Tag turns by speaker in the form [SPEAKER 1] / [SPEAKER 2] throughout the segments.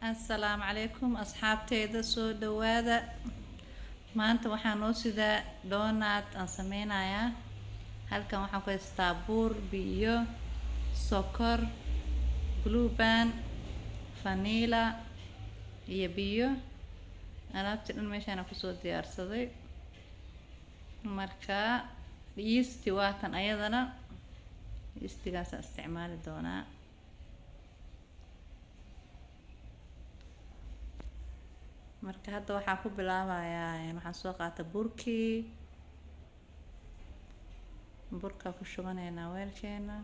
[SPEAKER 1] السلام عليكم أصحابتي soo dhawaada maanta waxaan noo sidaa donut aan sameynayaa halkan waxaan ku haystaa buur biyo sokor blue band vanilla iyo biyo alaabta dhan meeshaan aan kusoo diyaarsaday marka yeast waa tan ayadana yeastigaas aan isticmaali doonaa marka hadda waxaan ku bilaabayaa waxaan soo qaatay burka ku shubaneynaa weelkeena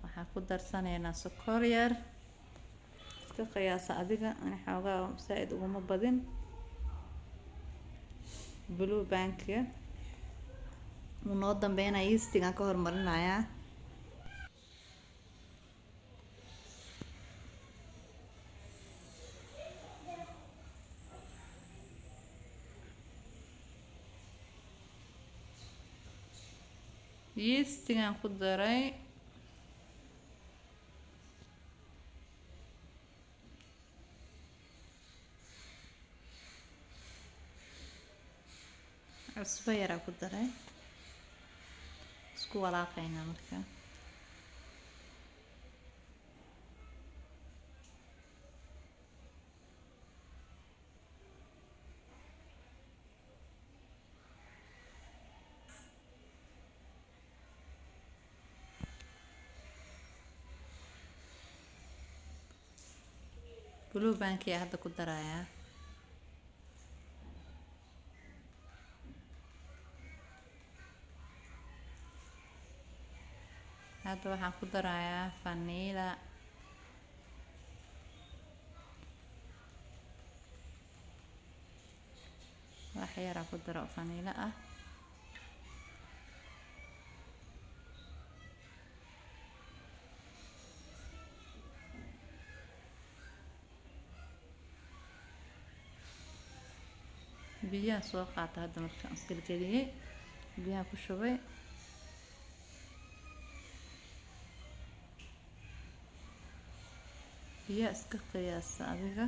[SPEAKER 1] waxaan ku darsaneynaa sokor yar iska qiyaasa adiga aan xoogaa saaid uguma badin blue bank noo dambeynaa yeastigaan ka hormarinayaa yeastigaan ku daray cusbo yaraa ku daray isku walaaqaynaa marka blue bank yaa hadda ku darayaa hadda waxaan ku darayaa vanilla wax yaraa ku daro vanilla ah biyaha soo qaata hadda markaan isgelgeliyey biyaha ku shubay biyaha iska qiyaasa adiga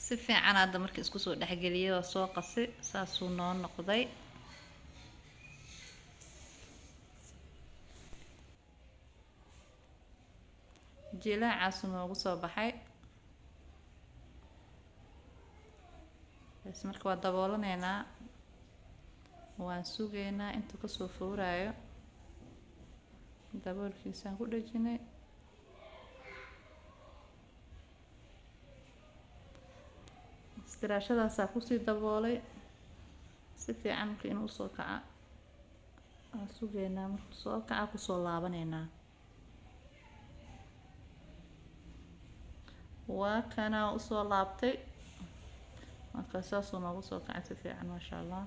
[SPEAKER 1] si fiican hadda markii isku soo dhexgeliyay oo soo qasi saasuu noo noqday jilaacaas noogu soo baxay bas marka waa daboolaneynaa waan sugeynaa intuu kasoo fowraayo daboolkiisaan ku dhejinay istiraashadaasaa kusii daboolay si fiican marka inuu usoo kaca waan sugeynaa markuu soo kaca kusoo laabaneynaa waa kana usoo laabtay marka saasuu noogu soo kacay si fiican maasha allah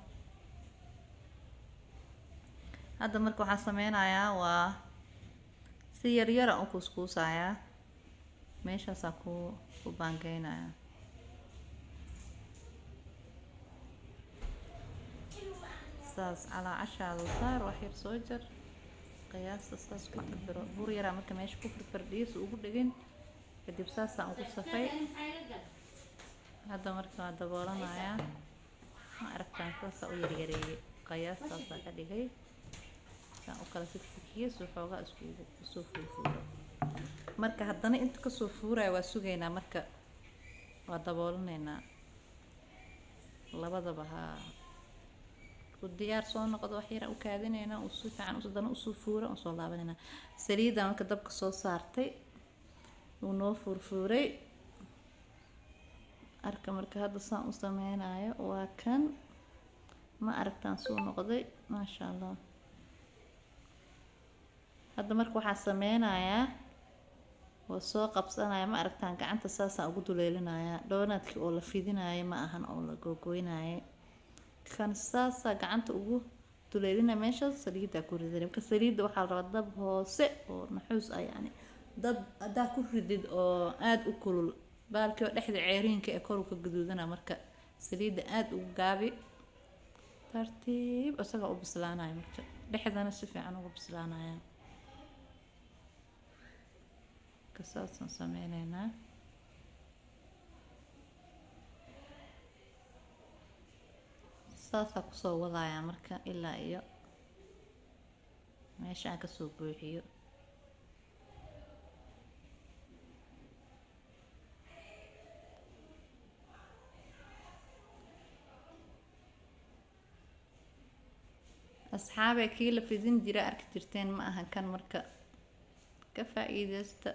[SPEAKER 1] hadda marka waxaan sameynayaa waa si yaryara u kuskuusayaa meeshaasaa ku baangeynayaa saas calaa cashaada saar wax yar soo jar qiyaasta saas ku cabiro bur yaraa marka meesha ku firfirdhiis ugu dhigin kadib saasaan ugu safay hadda marka waa daboolanayaa ma aragtaan saasaa u yaryareeyay qiyaastaasaa ka dhigay saan u kala sigsigiyey soo xoogaa isoo fuufuuro marka haddana inta kasoo fuuraya waa sugaynaa marka waa daboolanaynaa labadaba haa diyaar soo noqdo wax yar u kaadinayna oo si fiican u sadana u soo fuuro oo soo laabanayna saliida marka dabka soo saartay wuu noo furfuray. Arka marka hadda saan u sameynayo waa kan, ma aragtaan suu noqday maasha allah. hadda marka waxaa sameynayaa oo soo qabsanaya, ma aragtaan gacanta saasaan ugu duleelinayaa. Doonaadkii oo la fidinayo ma ahan oo la googoynayo, kan saasaa gacanta ugu duleelina meeshaas saliiddaa ku ridin. marka saliidda waxaa la rabaa dab hoose oo naxuus ah, yacni dab haddaa ku ridid oo aada u kulul baalkii oo dhexda ceeriinka ee kor u ka gaduudana. marka saliidda aada ugu gaabi, tartiib isaga u bislaanayo, marka dhexdana si fiican ugu bislaanaya. saasaan sameyneynaa. saasaa kusoo wadayaa marka ilaa iyo meesha aan kasoo buuxiyo. asxaabay kii la fidin jira arki jirteen ma ahan kan, marka ka faa'iideysta.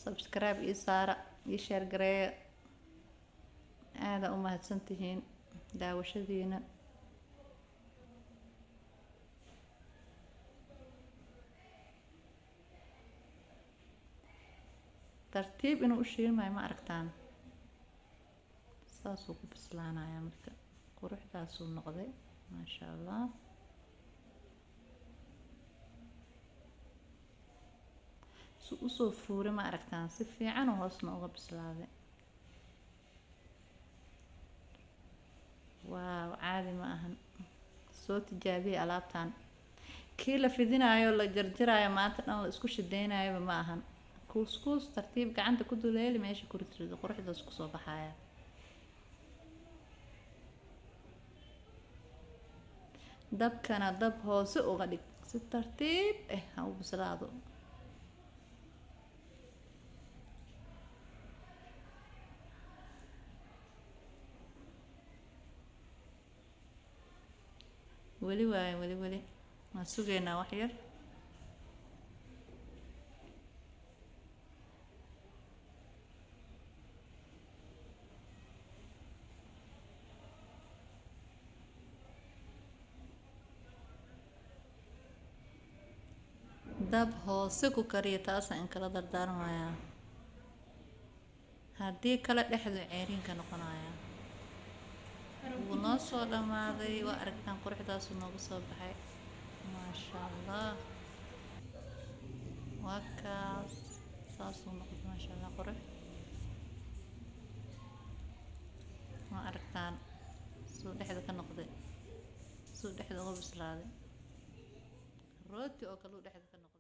[SPEAKER 1] subscribe ii saara, ii share gareeya. aada u mahadsantihiin daawashadiina. tartiib inuu u shiilmayo ma aragtaan, saasuu ku bislaanayaa. marka quruxdaasuu noqday maasha allah. usoo fuuray ma aragtaan, si fiican oo hoosna uga bislaaday. waaw caadi ma ahan, soo tijaabiyay alaabtan. kii la fidinayo la jarjarayo maanta dhan la isku shideynayoba ma ahan. kuuskuus tartiib gacanta ku duleeli, meesha ku ridrido, quruxdaas kusoo baxaya. dabkana dab hoose uga dhig, si tartiib ha u bislaado. weli waaye, weli waan sugaynaa wax yar. dab hoose ku kariya, taasaan in kala dardaarmayaa, haddii kale dhexdu ceeriinka noqonaya. wuu noo soo dhamaaday, waa aragtaan quruxdaasuu noogu soo baxay maasha allah. waa kaas, saasuu noqday maasha allah, qurux. ma aragtaan suu dhexda ka noqday, suu dhexda uga bislaaday. rooti oo kale uu dhexda ka noqday.